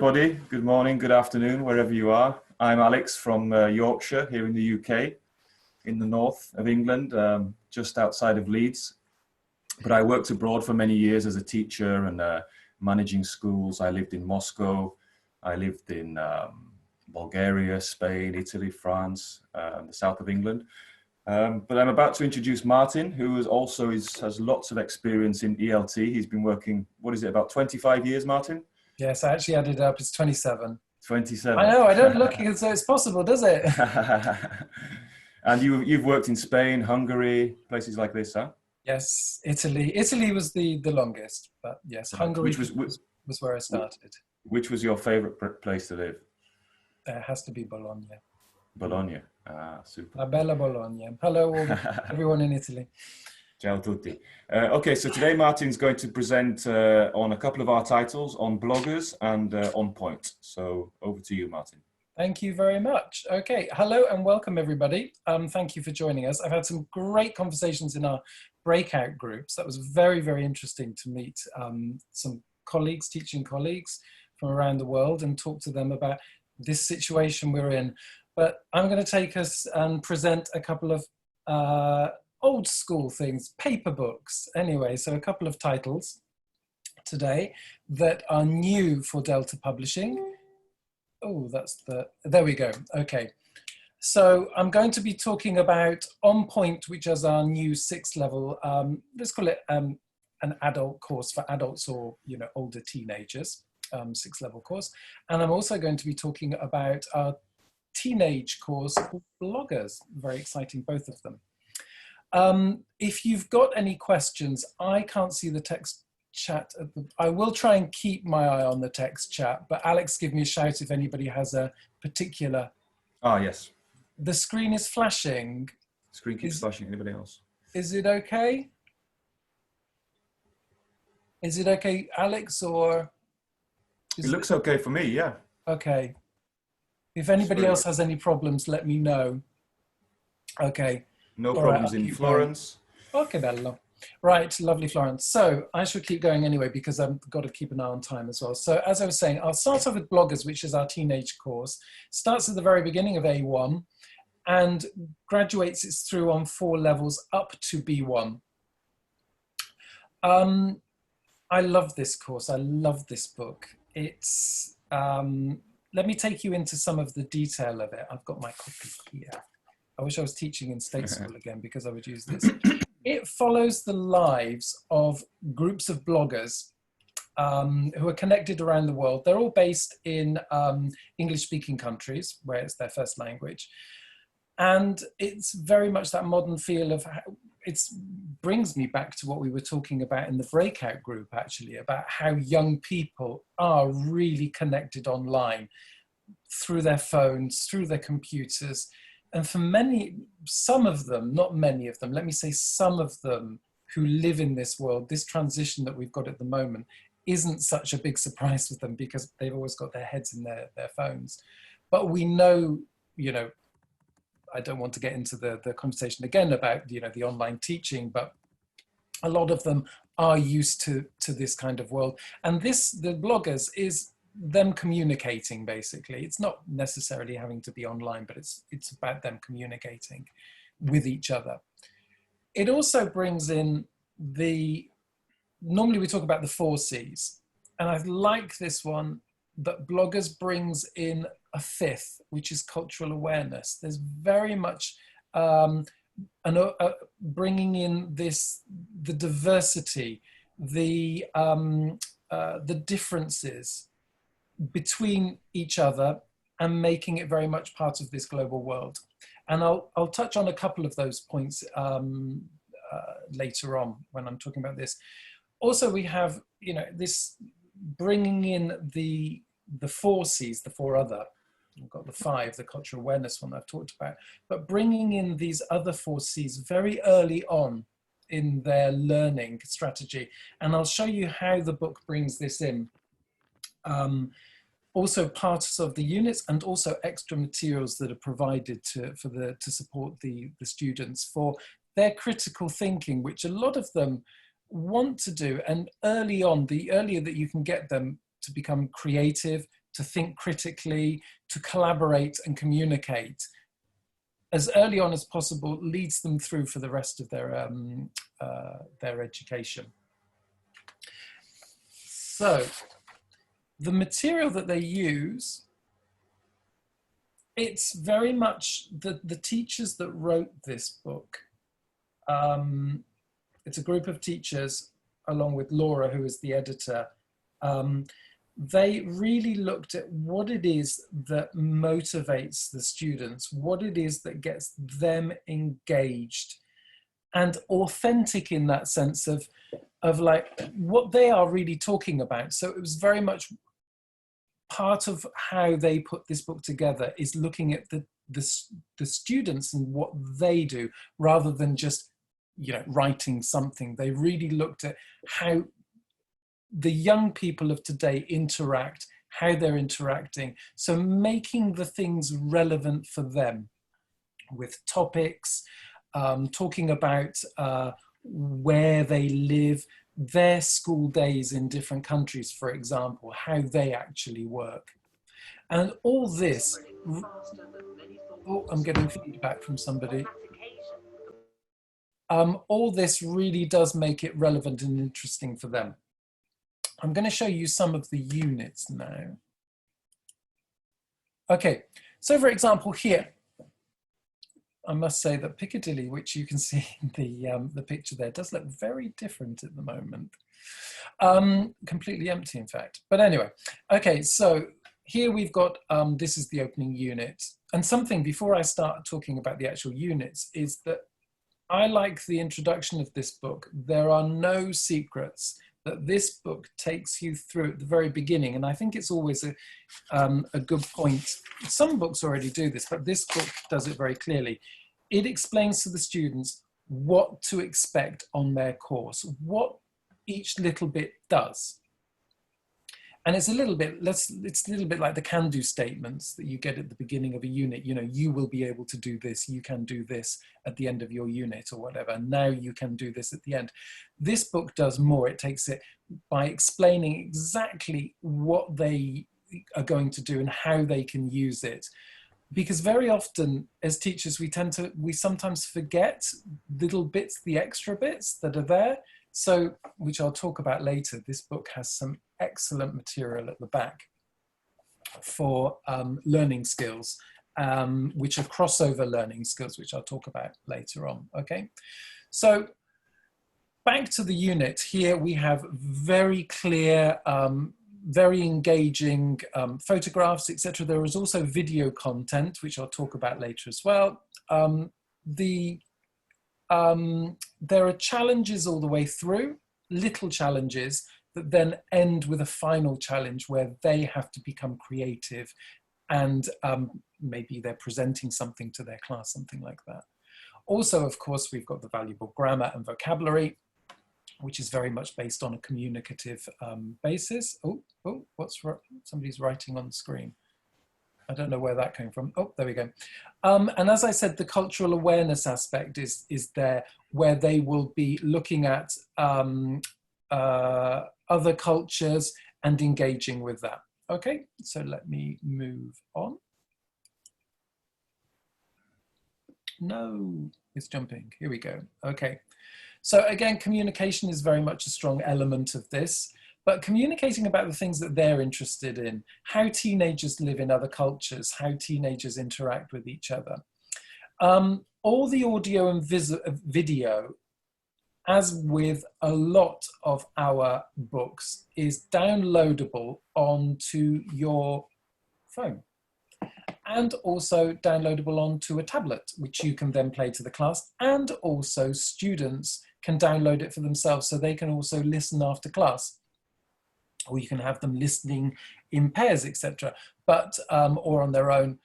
Everybody, good morning, good afternoon, wherever you are. I'm Alex from Yorkshire, here in the UK, in the north of England, just outside of Leeds. But I worked abroad for many years as a teacher and managing schools. I lived in Moscow, I lived in Bulgaria, Spain, Italy, France, the south of England. But I'm about to introduce Martin, who has lots of experience in ELT. He's been working, about 25 years, Martin? Yes, I actually added it up. It's 27. 27. I know, I don't look so it's possible, does it? And you've worked in Spain, Hungary, places like this, huh? Yes, Italy. Italy was the longest, but yes, Hungary was where I started. Which was your favorite place to live? It has to be Bologna. Bologna. Ah, super. La bella Bologna. Hello, everyone in Italy. Ciao tutti. Okay, so today Martin's going to present on a couple of our titles, on bloggers and on point. So over to you, Martin. Thank you very much. Okay, hello and welcome everybody. Thank you for joining us. I've had some great conversations in our breakout groups. That was very, very interesting to meet some colleagues, teaching colleagues from around the world and talk to them about this situation we're in. But I'm going to take us and present a couple of old school things, paper books. Anyway, so a couple of titles today that are new for Delta Publishing. Oh, there we go. Okay. So I'm going to be talking about On Point, which is our new 6th level, let's call it an adult course for adults or, older teenagers, 6th level course. And I'm also going to be talking about our teenage course called Bloggers. Very exciting, both of them. If you've got any questions, I can't see the text chat. I will try and keep my eye on the text chat, but Alex, give me a shout if anybody has a particular... Ah, yes. The screen is flashing. Screen keeps flashing. Anybody else? Is it okay? Is it okay, Alex, or... It looks okay for me, yeah. Okay. If anybody else has any problems, let me know. Okay. No problems in Florence. Okay, bello. Right, lovely Florence. So I should keep going anyway because I've got to keep an eye on time as well. So as I was saying, I'll start off with Bloggers, which is our teenage course. Starts at the very beginning of A1 and graduates it through on 4 levels up to B1. I love this course. I love this book. It's, let me take you into some of the detail of it. I've got my copy here. I wish I was teaching in Statesville again because I would use this. It follows the lives of groups of bloggers who are connected around the world. They're all based in English-speaking countries where it's their first language. And it's very much that modern feel of how it brings me back to what we were talking about in the breakout group, actually, about how young people are really connected online through their phones, through their computers. And for some of them, not many of them, let me say some of them who live in this world, this transition that we've got at the moment isn't such a big surprise for them because they've always got their heads in their phones. But we know, I don't want to get into the conversation again about, the online teaching, but a lot of them are used to this kind of world. And the Bloggers is them communicating, basically. It's not necessarily having to be online, but it's about them communicating with each other. It also brings in normally we talk about the 4 C's, and I like this one, that Bloggers brings in a 5th, which is cultural awareness. There's very much bringing in the diversity, the differences between each other and making it very much part of this global world. And I'll touch on a couple of those points later on when I'm talking about this. Also, we have, this bringing in the 4 C's, the 4 other, we've got the 5, the cultural awareness one I've talked about, but bringing in these other 4 C's very early on in their learning strategy. And I'll show you how the book brings this in. Also parts of the units and also extra materials that are provided to support the students for their critical thinking, which a lot of them want to do. And early on, the earlier that you can get them to become creative, to think critically, to collaborate and communicate as early on as possible, leads them through for the rest of their education. So the material that they use, it's very much the teachers that wrote this book. It's a group of teachers along with Laura, who is the editor. They really looked at what it is that motivates the students, what it is that gets them engaged and authentic in that sense of like what they are really talking about. So it was very much part of how they put this book together is looking at the students and what they do rather than just, you know, writing something. They really looked at how the young people of today interact, how they're interacting. So making the things relevant for them with topics, talking about where they live, their school days in different countries, for example, how they actually work. And all this, oh, I'm getting feedback from somebody. All this really does make it relevant and interesting for them. I'm going to show you some of the units now. Okay, so for example here, I must say that Piccadilly, which you can see in the picture there, does look very different at the moment. Completely empty, in fact. But anyway, okay, so here we've got, this is the opening unit. And something before I start talking about the actual units is that I like the introduction of this book. There are no secrets that this book takes you through at the very beginning. And I think it's always a good point. Some books already do this, but this book does it very clearly. It explains to the students what to expect on their course, what each little bit does. And it's a little bit, it's a little bit like the can-do statements that you get at the beginning of a unit. You know, you will be able to do this, you can do this at the end of your unit or whatever. Now you can do this at the end. This book does more. It takes it by explaining exactly what they are going to do and how they can use it. Because very often as teachers, we sometimes forget little bits, the extra bits that are there. So, which I'll talk about later, this book has some excellent material at the back for learning skills, which are crossover learning skills, which I'll talk about later on, okay? So back to the unit, here we have very clear, very engaging photographs, etc. There is also video content, which I'll talk about later as well. There are challenges all the way through, little challenges that then end with a final challenge where they have to become creative and maybe they're presenting something to their class, something like that. Also, of course, we've got the valuable grammar and vocabulary, which is very much based on a communicative basis. Oh, somebody's writing on the screen. I don't know where that came from. Oh, there we go. And as I said, the cultural awareness aspect is there, where they will be looking at other cultures and engaging with that. Okay, so let me move on. No, it's jumping. Here we go. Okay, so again, communication is very much a strong element of this. But communicating about the things that they're interested in, how teenagers live in other cultures, how teenagers interact with each other. All the audio and video, as with a lot of our books, is downloadable onto your phone and also downloadable onto a tablet, which you can then play to the class, and also students can download it for themselves so they can also listen after class. Or you can have them listening in pairs, etc., but or on their own,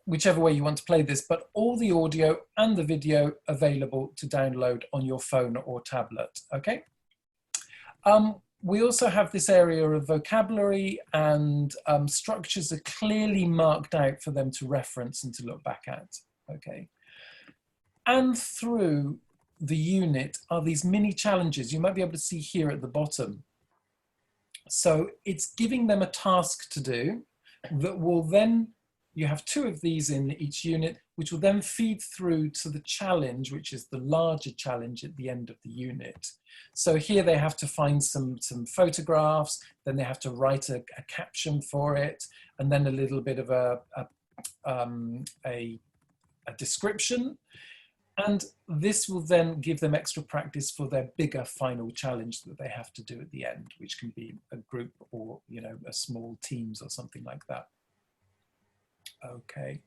whichever way you want to play this. But all the audio and the video available to download on your phone or tablet. Okay. We also have this area of vocabulary, and structures are clearly marked out for them to reference and to look back at. Okay. And through the unit are these mini challenges. You might be able to see here at the bottom. So it's giving them a task to do. that will then, you have 2 of these in each unit, which will then feed through to the challenge, which is the larger challenge at the end of the unit. So here they have to find some photographs, then they have to write a caption for it, and then a little bit of a description. And this will then give them extra practice for their bigger final challenge that they have to do at the end, which can be a group or, you know, a small teams or something like that. Okay.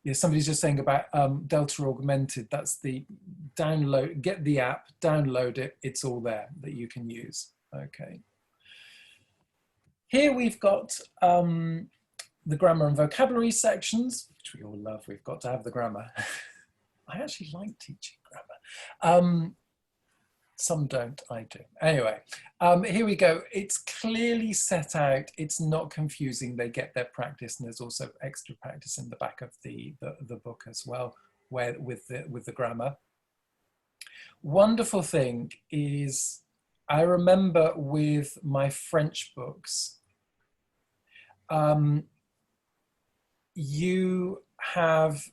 Yeah, somebody's just saying about Delta Augmented. That's the download, get the app, download it, it's all there that you can use. Okay. Here we've got the grammar and vocabulary sections, which we all love. We've got to have the grammar. I actually like teaching grammar. Some don't, I do. Anyway, here we go. It's clearly set out. It's not confusing. They get their practice, and there's also extra practice in the back of the book as well, where with the grammar. Wonderful thing is, I remember with my French books, you have,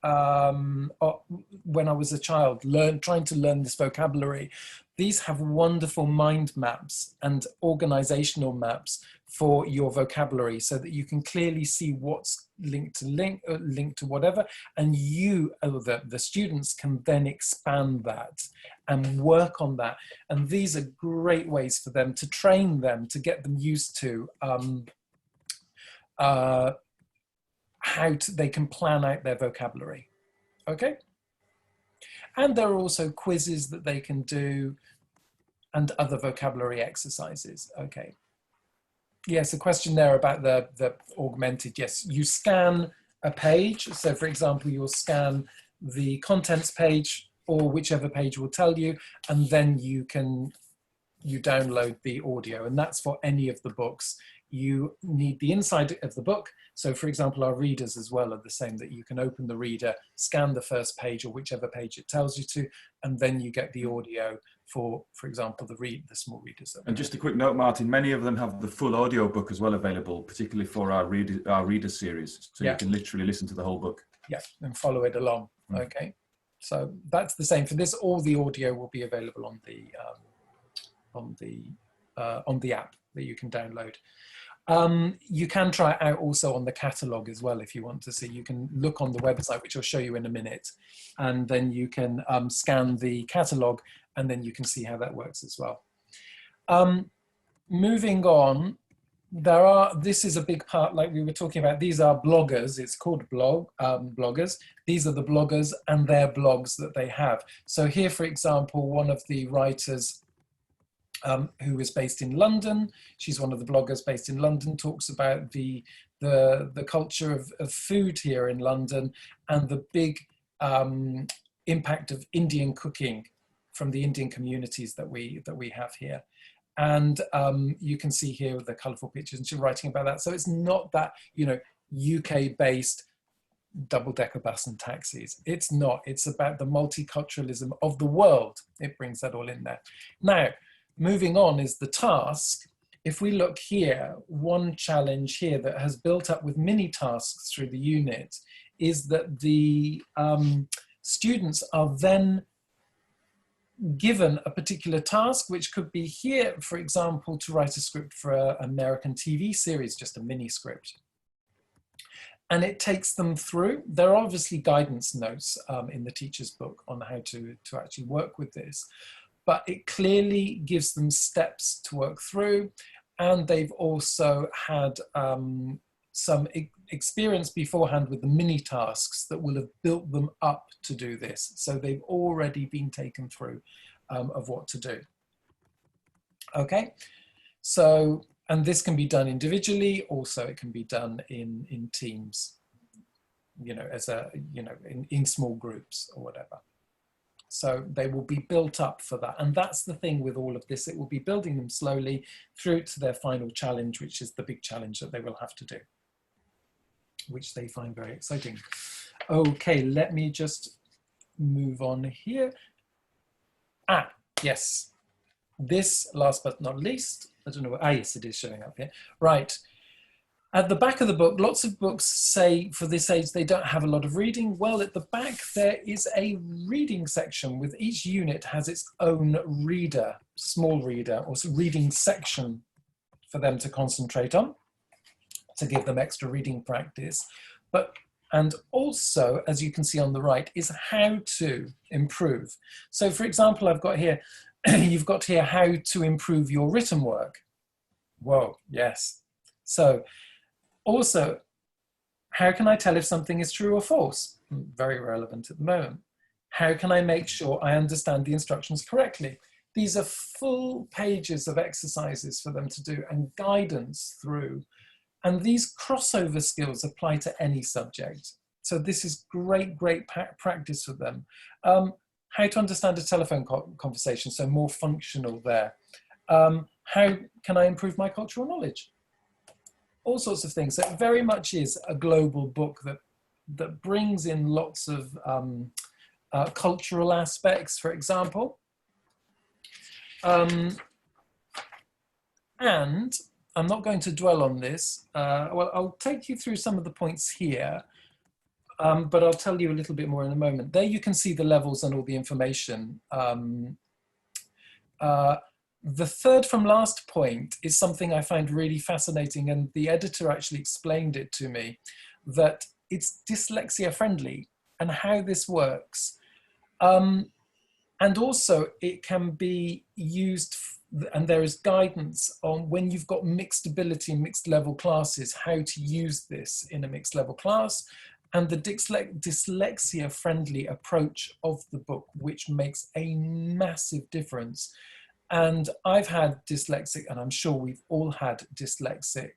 when I was a child, trying to learn this vocabulary, these have wonderful mind maps and organizational maps for your vocabulary, so that you can clearly see what's linked to whatever, and you, the students, can then expand that and work on that. And these are great ways for them to train them, to get them used to they can plan out their vocabulary. Okay. And there are also quizzes that they can do and other vocabulary exercises. Okay. Yes, a question there about the Augmented. Yes, you scan a page. So for example, you'll scan the contents page or whichever page will tell you, and then you download the audio, and that's for any of the books. You need the inside of the book. So for example, our readers as well are the same, that you can open the reader, scan the first page or whichever page it tells you to, and then you get the audio for example, the small readers. And just a quick note, Martin, many of them have the full audio book as well available, particularly for our reader series. So you can literally listen to the whole book. Yeah, and follow it along. Okay. So that's the same for this. All the audio will be available on the app that you can download. You can try it out also on the catalogue as well if you want to see. You can look on the website, which I'll show you in a minute, and then you can scan the catalogue, and then you can see how that works as well. Moving on, this is a big part, like we were talking about, these are bloggers. It's called bloggers. These are the bloggers and their blogs that they have. So here, for example, one of the writers who is based in London, she's one of the bloggers based in London, talks about the culture of food here in London and the big impact of Indian cooking from the Indian communities that we have here. And you can see here the colourful pictures, and she's writing about that. So it's not that, you know, UK-based double-decker bus and taxis. It's not. It's about the multiculturalism of the world. It brings that all in there. Now, moving on is the task. If we look here, one challenge here that has built up with mini tasks through the unit is that the students are then given a particular task, which could be here, for example, to write a script for an American TV series, just a mini script. And it takes them through. There are obviously guidance notes in the teacher's book on how to actually work with this, but it clearly gives them steps to work through. And they've also had some experience beforehand with the mini tasks that will have built them up to do this. So they've already been taken through of what to do. Okay, so, and this can be done individually, also it can be done in teams, you know, as a, you know, in small groups or whatever. So they will be built up for that. And that's the thing with all of this, it will be building them slowly through to their final challenge, which is the big challenge that they will have to do, which they find very exciting. Okay, let me just move on here. Yes, this last but not least, I don't know, yes, it is showing up here. Right, At the back of the book, lots of books say for this age they don't have a lot of reading. Well, at the back there is a reading section with each unit has its own reader, small reader, or reading section for them to concentrate on, to give them extra reading practice. And also, as you can see on the right, is how to improve. So for example, I've got here, you've got here how to improve your written work. Whoa, yes. So also, how can I tell if something is true or false? Very relevant at the moment. How can I make sure I understand the instructions correctly? These are full pages of exercises for them to do and guidance through. And these crossover skills apply to any subject. So this is great, great practice for them. How to understand a telephone conversation, so more functional there. How can I improve my cultural knowledge? All sorts of things. So it very much is a global book that brings in lots of cultural aspects, for example. And I'm not going to dwell on this. Well, I'll take you through some of the points here, but I'll tell you a little bit more in a moment. There you can see the levels and all the information. The third from last point is something I find really fascinating, and the editor actually explained it to me, that it's dyslexia friendly and how this works. And also it can be used, and there is guidance on when you've got mixed ability and mixed level classes, how to use this in a mixed level class, and the dyslexia friendly approach of the book, which makes a massive difference. And I've had dyslexic, and I'm sure we've all had dyslexic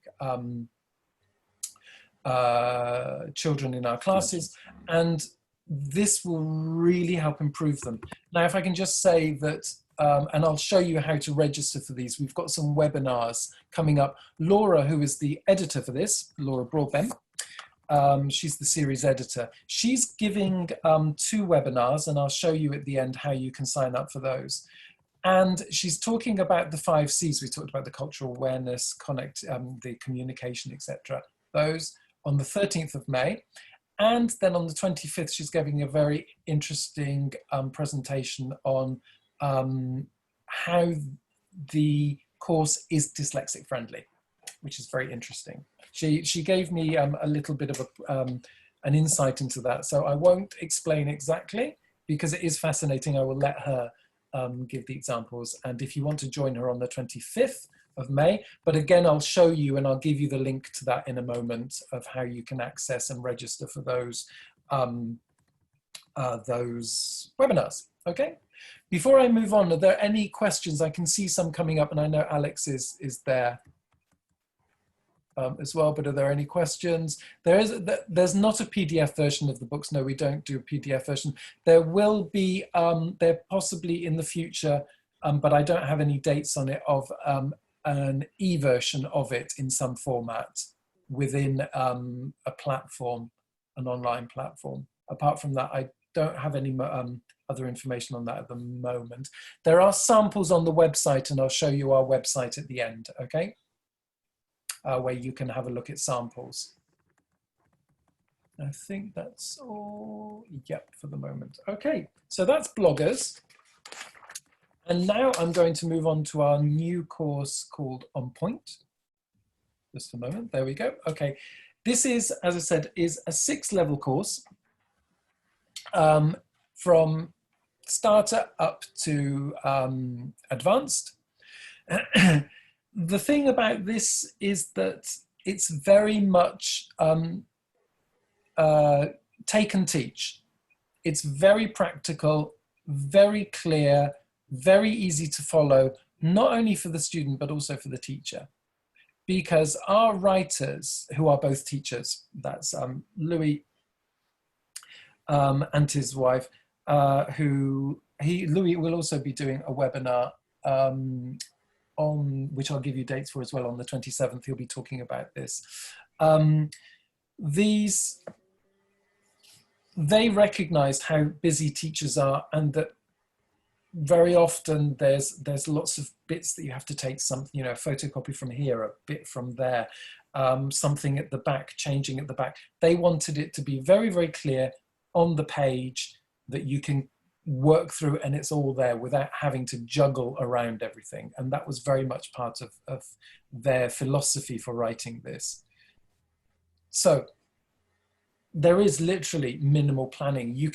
children in our classes, and this will really help improve them. Now, if I can just say that, and I'll show you how to register for these. We've got some webinars coming up. Laura, who is the editor for this, Laura Broadbent, she's the series editor. She's giving 2 webinars, and I'll show you at the end how you can sign up for those. And she's talking about the 5 C's. We talked about the cultural awareness, the communication, etc. Those on the 13th of May. And then on the 25th, she's giving a very interesting presentation on how the course is dyslexic friendly, which is very interesting. She gave me a little bit of an insight into that. So I won't explain exactly because it is fascinating. I will let her give the examples. And if you want to join her on the 25th of May, but again, I'll show you and I'll give you the link to that in a moment of how you can access and register for those webinars, okay? Before I move on, are there any questions? I can see some coming up and I know Alex is there as well, but are there any questions? There's not a PDF version of the books. No, we don't do a PDF version. There will be, there possibly in the future, but I don't have any dates on it, of an e-version of it in some format within a platform, an online platform. Apart from that, I don't have any other information on that at the moment. There are samples on the website, and I'll show you our website at the end, okay? Where you can have a look at samples. I think that's all, yep, for the moment. Okay, so that's bloggers. And now I'm going to move on to our new course called On Point. Just a moment, there we go. Okay, this is, as I said, is a 6-level course from starter up to advanced. The thing about this is that it's very much take and teach. It's very practical, very clear, very easy to follow, not only for the student, but also for the teacher. Because our writers, who are both teachers, that's Louis and his wife, Louis will also be doing a webinar on which I'll give you dates for as well. On the 27th, he'll be talking about this. They recognized how busy teachers are, and that very often there's lots of bits that you have to take, some, you know, a photocopy from here, a bit from there. something at the back, changing at the back. They wanted it to be very, very clear on the page that you can work through and it's all there without having to juggle around everything. And that was very much part of their philosophy for writing this. So there is literally minimal planning. You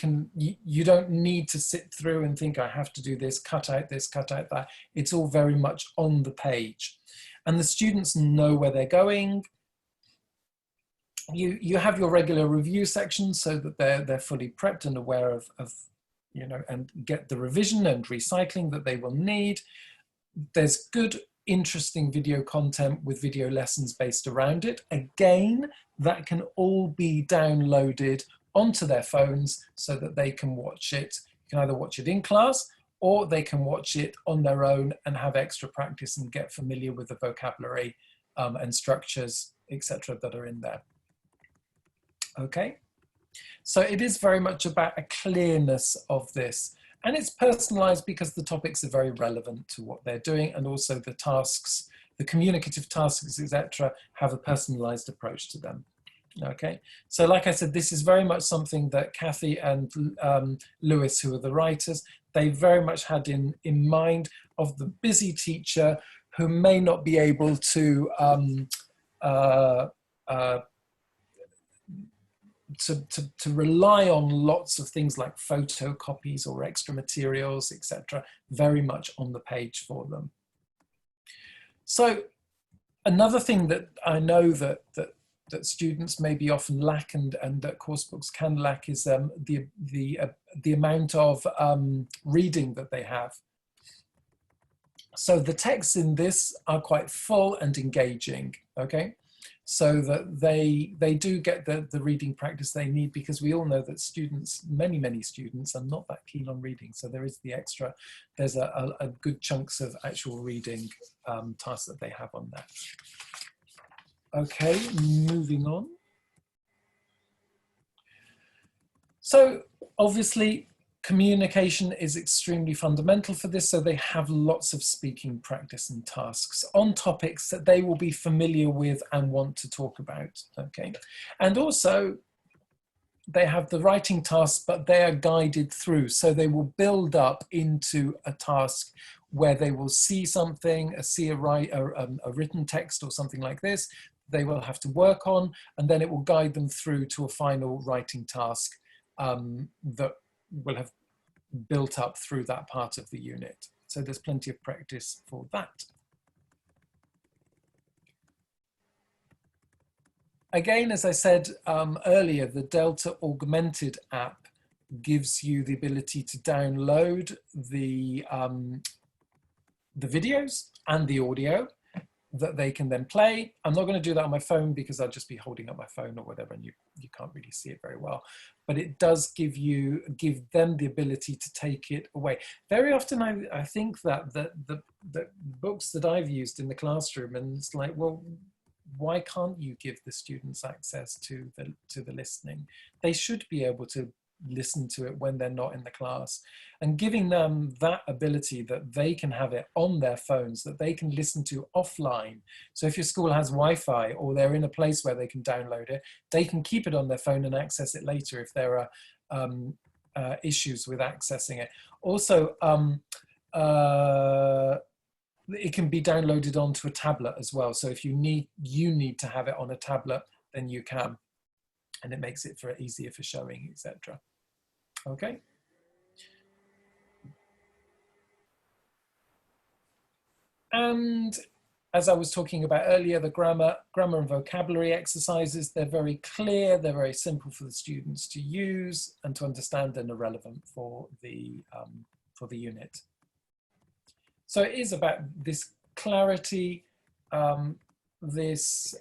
don't need to sit through and think, I have to do this, cut out that. It's all very much on the page. And the students know where they're going. You have your regular review section so that they're fully prepped and aware of and get the revision and recycling that they will need. There's good, interesting video content with video lessons based around it. Again, that can all be downloaded onto their phones so that they can watch it. You can either watch it in class or they can watch it on their own and have extra practice and get familiar with the vocabulary and structures, etc., that are in there. Okay, so it is very much about a clearness of this, and it's personalized because the topics are very relevant to what they're doing, and also the tasks, the communicative tasks, etc., have a personalized approach to them. Okay, so like I said, this is very much something that Kathy and Lois, who are the writers, they very much had in mind of the busy teacher who may not be able to rely on lots of things like photocopies or extra materials, etc., very much on the page for them. So another thing that I know that students maybe often lack and that course books can lack is the amount of reading that they have. So the texts in this are quite full and engaging, okay? So that they do get the reading practice they need, because we all know that students, many students, are not that keen on reading. So there is the extra, there's a good chunks of actual reading tasks that they have on that. Okay, moving on. So obviously, communication is extremely fundamental for this, so they have lots of speaking practice and tasks on topics that they will be familiar with and want to talk about, okay? And also, they have the writing tasks, but they are guided through, so they will build up into a task where they will see something, see a written text or something like this, they will have to work on, and then it will guide them through to a final writing task that will have built up through that part of the unit. So there's plenty of practice for that. Again, as I said earlier, the Delta Augmented app gives you the ability to download the videos and the audio that they can then play. I'm not going to do that on my phone because I'll just be holding up my phone or whatever, and you can't really see it very well. But it does give them the ability to take it away. Very often I think that the books that I've used in the classroom, and it's like, well, why can't you give the students access to the listening? They should be able to listen to it when they're not in the class, and giving them that ability that they can have it on their phones, that they can listen to offline. So if your school has Wi-Fi or they're in a place where they can download it, they can keep it on their phone and access it later if there are issues with accessing it. Also, it can be downloaded onto a tablet as well. So if you need to have it on a tablet, then you can, and it makes it easier for showing, etc. Okay. And as I was talking about earlier, the grammar and vocabulary exercises, they're very clear, they're very simple for the students to use and to understand, and are relevant for the unit. So it is about this clarity, this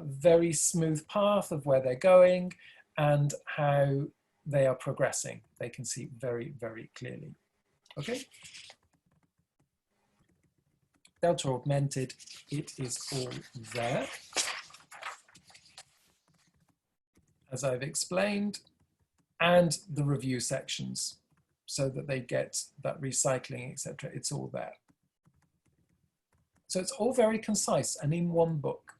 very smooth path of where they're going and how they are progressing. They can see very, very clearly. Okay. Delta Augmented, it is all there. As I've explained, and the review sections so that they get that recycling, etc. It's all there. So it's all very concise and in one book.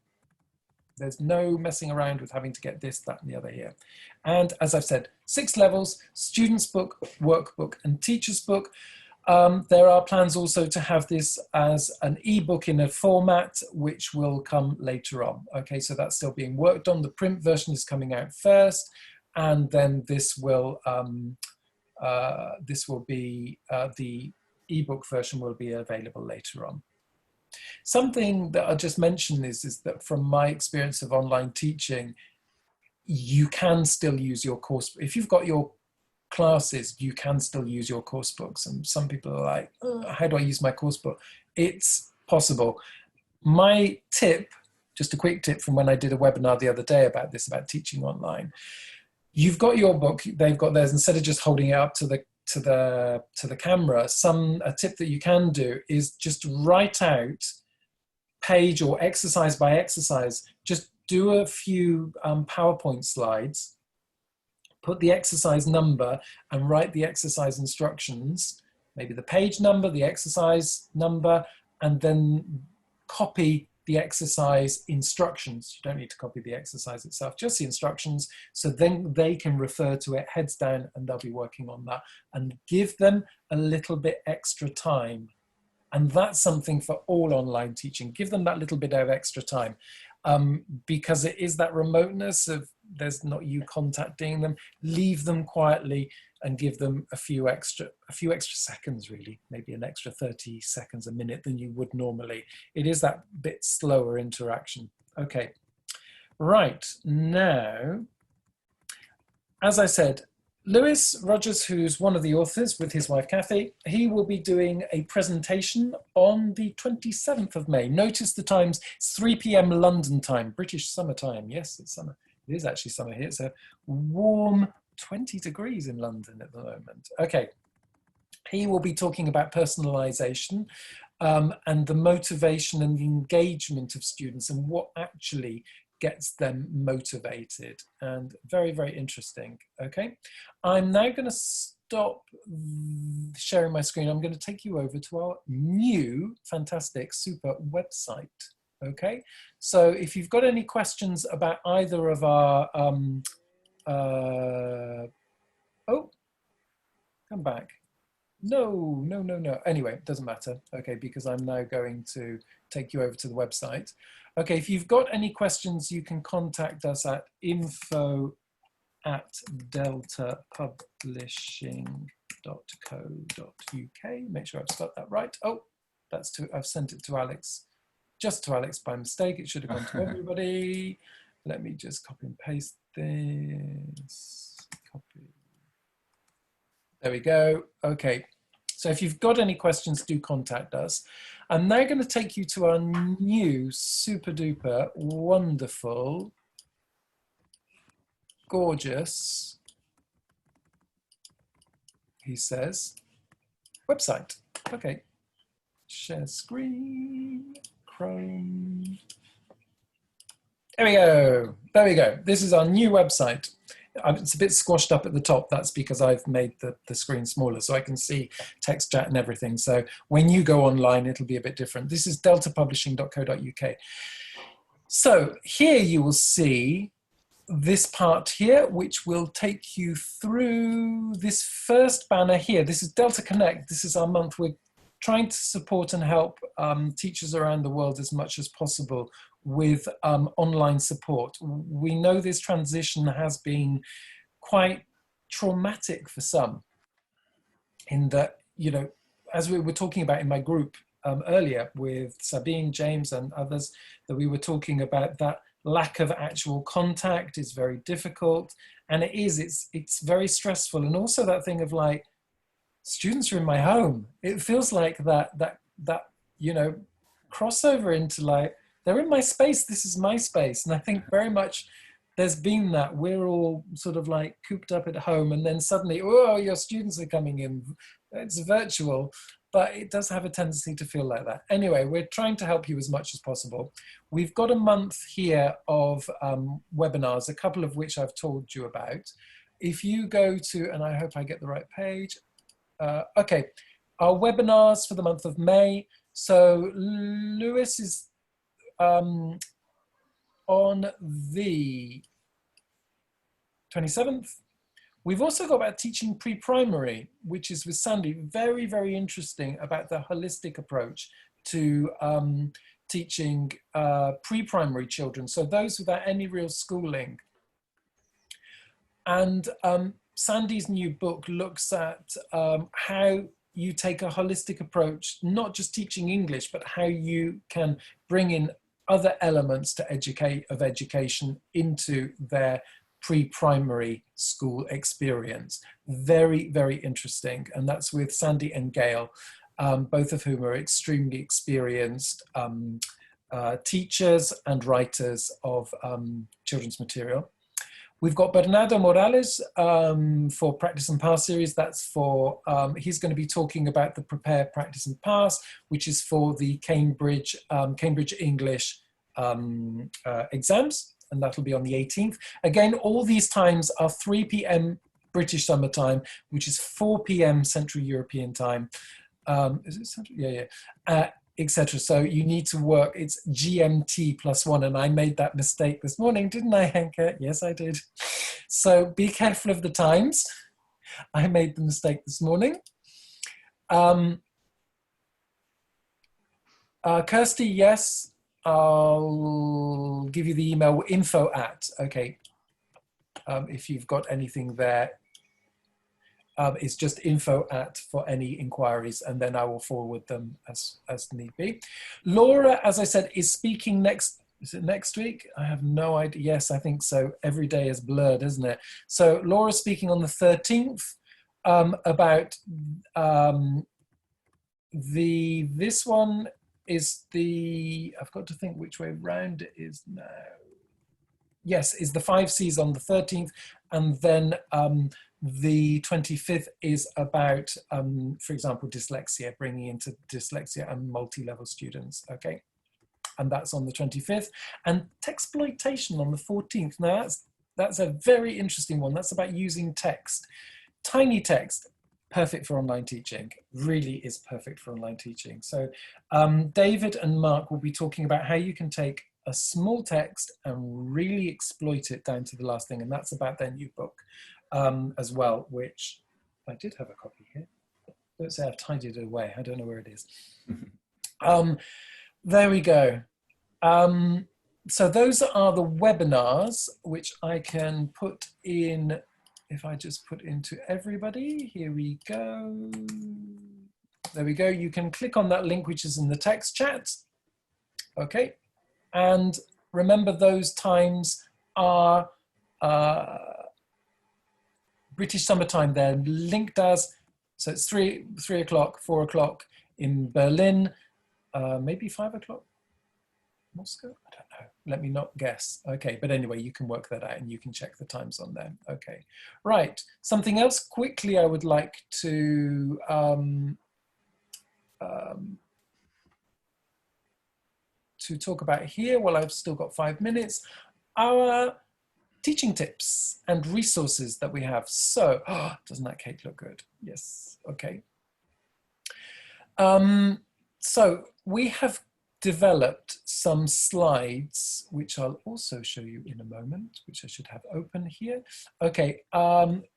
There's no messing around with having to get this, that, and the other here. And as I've said, 6 levels: student's book, workbook, and teacher's book. There are plans also to have this as an ebook in a format, which will come later on. Okay, so that's still being worked on. The print version is coming out first, and then this will be the ebook version will be available later on. Something that I'll just mention is that from my experience of online teaching, you can still use your course. If you've got your classes, you can still use your course books. And some people are like, oh, how do I use my course book? It's possible. My tip, just a quick tip from when I did a webinar the other day about this, about teaching online. You've got your book, they've got theirs. Instead of just holding it up to the camera, a tip that you can do is just write out page or exercise by exercise. Just do a few PowerPoint slides, put the exercise number and write the exercise instructions, maybe the page number, the exercise number, and then copy the exercise instructions. You don't need to copy the exercise itself, just the instructions. So then they can refer to it heads down and they'll be working on that, and give them a little bit extra time. And that's something for all online teaching. Give them that little bit of extra time, because it is that remoteness of there's not you contacting them. Leave them quietly and give them a few extra seconds, really, maybe an extra 30 seconds a minute than you would normally. It is that bit slower interaction. Okay, right, now, as I said, Lois Rogers, who's one of the authors with his wife Kathy, he will be doing a presentation on the 27th of May. Notice the times, it's 3 p.m. London time, British summer time. Yes, it's summer. It is actually summer here. It's a warm 20 degrees in London at the moment. Okay, he will be talking about personalization and the motivation and the engagement of students and what actually gets them motivated, and very, very interesting. Okay, I'm now going to stop sharing my screen. I'm going to take you over to our new fantastic super website. Okay, so if you've got any questions about either of our oh, come back. No. Anyway, it doesn't matter. Okay, because I'm now going to take you over to the website. Okay, if you've got any questions, you can contact us at info@deltapublishing.co.uk. Make sure I've spelled that right. Oh, I've sent it to Alex, just to Alex by mistake. It should have gone to everybody. Let me just copy and paste this. Copy. There we go. Okay. So if you've got any questions, do contact us. I'm now going to take you to our new super duper wonderful, gorgeous, he says, website. Okay. Share screen, Chrome. There we go. There we go. This is our new website. It's a bit squashed up at the top. That's because I've made the screen smaller so I can see text chat and everything. So when you go online, it'll be a bit different. This is deltapublishing.co.uk. So here you will see this part here, which will take you through this first banner here. This is Delta Connect. This is our month. We're trying to support and help teachers around the world as much as possible with online support. We know this transition has been quite traumatic for some, in that, you know, as we were talking about in my group earlier with Sabine, James and others, that we were talking about that lack of actual contact is very difficult, and it's very stressful. And also that thing of like, students are in my home. It feels like that you know, crossover into like, they're in my space, this is my space. And I think very much there's been that. We're all sort of like cooped up at home, and then suddenly, oh, your students are coming in. It's virtual, but it does have a tendency to feel like that. Anyway, we're trying to help you as much as possible. We've got a month here of webinars, a couple of which I've told you about. If you go to, and I hope I get the right page. Okay, our webinars for the month of May. So Lewis is on the 27th. We've also got about teaching pre-primary, which is with Sandy, very, very interesting about the holistic approach to teaching pre-primary children, so those without any real schooling. And Sandy's new book looks at how you take a holistic approach, not just teaching English, but how you can bring in other elements to education into their pre-primary school experience. Very, very interesting. And that's with Sandy and Gail, both of whom are extremely experienced teachers and writers of children's material. We've got Bernardo Morales for Practice and Pass series. That's for, he's going to be talking about the Prepare, Practice and Pass, which is for the Cambridge English exams, and that'll be on the 18th. Again, all these times are 3 p.m. British Summer Time, which is 4 p.m. Central European Time. Is it Central? Yeah, yeah. Etc. So you need to work, it's GMT +1, and I made that mistake this morning, didn't I, Henke? Yes, I did. So be careful of the times. I made the mistake this morning. Kirsty, yes, I'll give you the email, info at, okay. If you've got anything there, it's just info at for any inquiries, and then I will forward them as need be. Laura, as I said, is speaking next, is it next week? I have no idea. Yes, I think so. Every day is blurred, isn't it? So Laura's speaking on the 13th about this one is the, I've got to think which way round it is now. Yes, is the 5 C's on the 13th, and then the 25th is about, for example, dyslexia, bringing into dyslexia and multi-level students, okay? And that's on the 25th. And textploitation on the 14th. Now that's a very interesting one. That's about using text. Tiny text, perfect for online teaching, really is perfect for online teaching. So David and Mark will be talking about how you can take a small text and really exploit it down to the last thing. And that's about their new book. As well, which I did have a copy here. Don't say I've tidied it away. I don't know where it is. There we go. So those are the webinars, which I can put in, if I just put into everybody. Here we go. There we go. You can click on that link, which is in the text chat. Okay. And remember, those times are British summertime, they're linked as, so it's 3 o'clock, 4 o'clock in Berlin, maybe 5 o'clock, Moscow? I don't know, let me not guess. Okay, but anyway, you can work that out and you can check the times on there. Okay, right, something else quickly I would like to talk about here, while I've still got 5 minutes, our teaching tips and resources that we have. So, doesn't that cake look good? Yes, okay. So we have developed some slides, which I'll also show you in a moment, which I should have open here. Okay,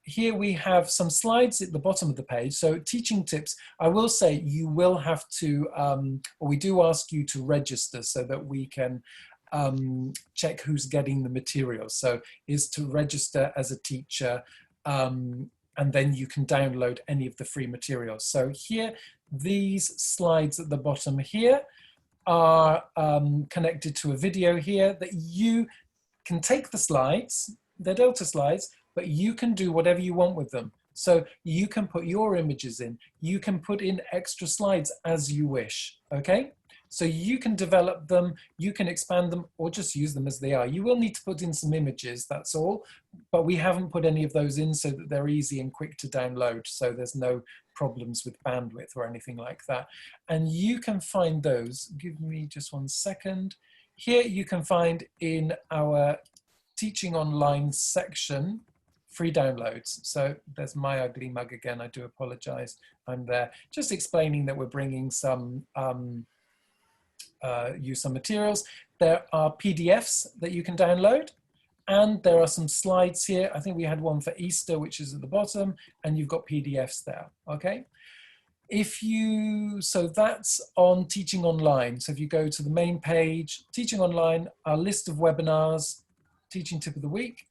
here we have some slides at the bottom of the page. So teaching tips, I will say you will have to, or we do ask you to register so that we can check who's getting the material. So is to register as a teacher, and then you can download any of the free materials. So here, these slides at the bottom here are connected to a video here that you can take the slides, they're Delta slides, but you can do whatever you want with them. So you can put your images in, you can put in extra slides as you wish, okay? So you can develop them, you can expand them, or just use them as they are. You will need to put in some images, that's all, but we haven't put any of those in so that they're easy and quick to download, so there's no problems with bandwidth or anything like that. And you can find those, give me just 1 second. Here you can find in our Teaching Online section, free downloads. So there's my ugly mug again, I do apologize, I'm there. Just explaining that we're bringing some use some materials. There are PDFs that you can download, and there are some slides here. I think we had one for Easter, which is at the bottom, and you've got PDFs there, okay? So that's on Teaching Online. So if you go to the main page, Teaching Online, our list of webinars, Teaching Tip of the Week.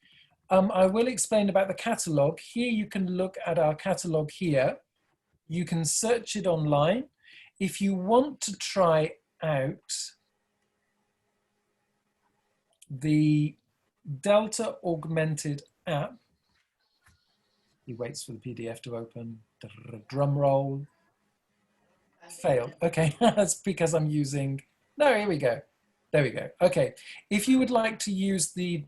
I will explain about the catalogue. Here you can look at our catalogue here. You can search it online. If you want to try out the Delta Augmented app, he waits for the PDF to open, drum roll, failed. Okay, that's because I'm using, no, here we go. There we go. Okay, if you would like to use the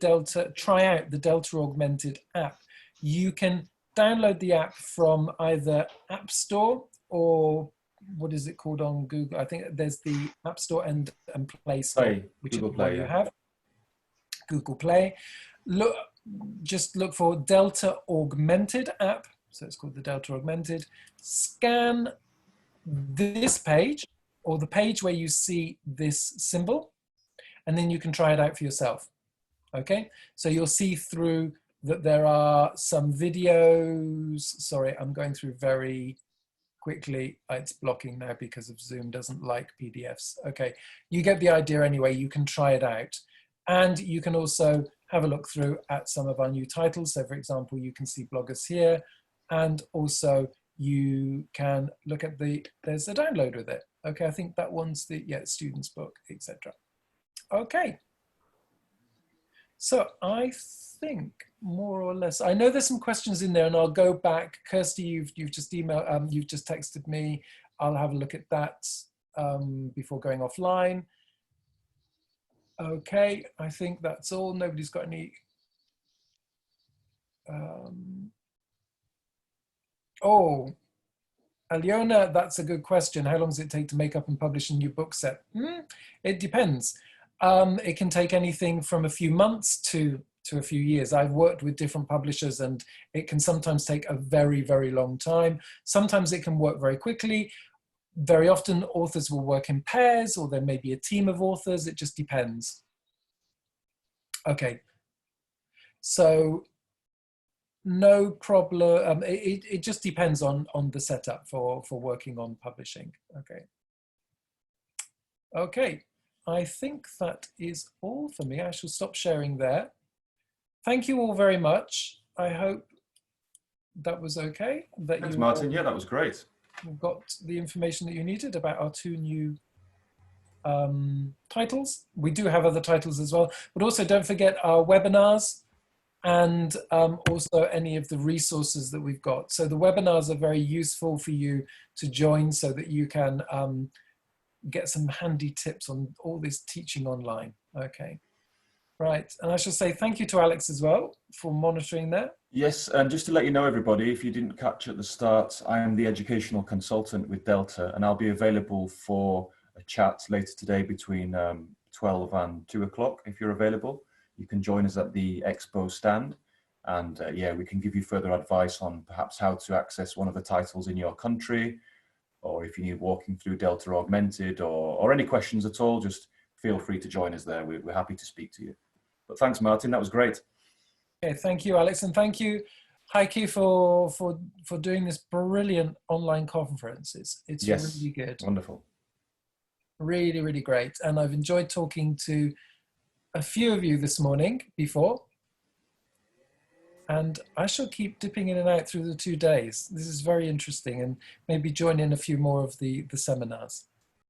try out the Delta Augmented app, you can download the app from either App Store or what is it called on Google? I think there's the App Store and Play Store, which Google is Play, you have. Google Play. Just look for Delta Augmented app. So it's called the Delta Augmented. Scan this page or the page where you see this symbol, and then you can try it out for yourself. Okay, so you'll see through that there are some videos. Sorry, I'm going through very quickly. It's blocking now because of Zoom doesn't like PDFs. Okay, you get the idea anyway. You can try it out. And you can also have a look through at some of our new titles. So for example, you can see bloggers here, and also you can look at there's a download with it. Okay, I think that one's the, student's book, etc. Okay. So I think more or less, I know there's some questions in there, and I'll go back. Kirsty, you've just emailed, you've just texted me. I'll have a look at that before going offline. Okay, I think that's all. Nobody's got any. Oh, Aliona, that's a good question. How long does it take to make up and publish a new book set? It depends. It can take anything from a few months to a few years. I've worked with different publishers, and it can sometimes take a very, very long time. Sometimes it can work very quickly. Very often authors will work in pairs, or there may be a team of authors. It just depends. Okay, so no problem. It just depends on the setup for working on publishing. Okay. Okay, I think that is all for me. I shall stop sharing there. Thank you all very much. I hope that was okay. Thanks, Martin. Yeah, that was great. Got the information that you needed about our two new titles. We do have other titles as well, but also don't forget our webinars and also any of the resources that we've got. So the webinars are very useful for you to join so that you can get some handy tips on all this teaching online. Okay, right. And I shall say thank you to Alex as well for monitoring that. Yes, and just to let you know, everybody, if you didn't catch at the start, I am the educational consultant with Delta, and I'll be available for a chat later today between 12 and 2 o'clock. If you're available, you can join us at the expo stand, and yeah, we can give you further advice on perhaps how to access one of the titles in your country, or if you need walking through Delta Augmented, or any questions at all, just feel free to join us there. We're happy to speak to you. But thanks, Martin, that was great. Okay, thank you, Alex, and thank you, Heike, for doing this brilliant online conference. It's really good. Wonderful. Really, really great. And I've enjoyed talking to a few of you this morning before. And I shall keep dipping in and out through the 2 days. This is very interesting, and maybe join in a few more of the seminars.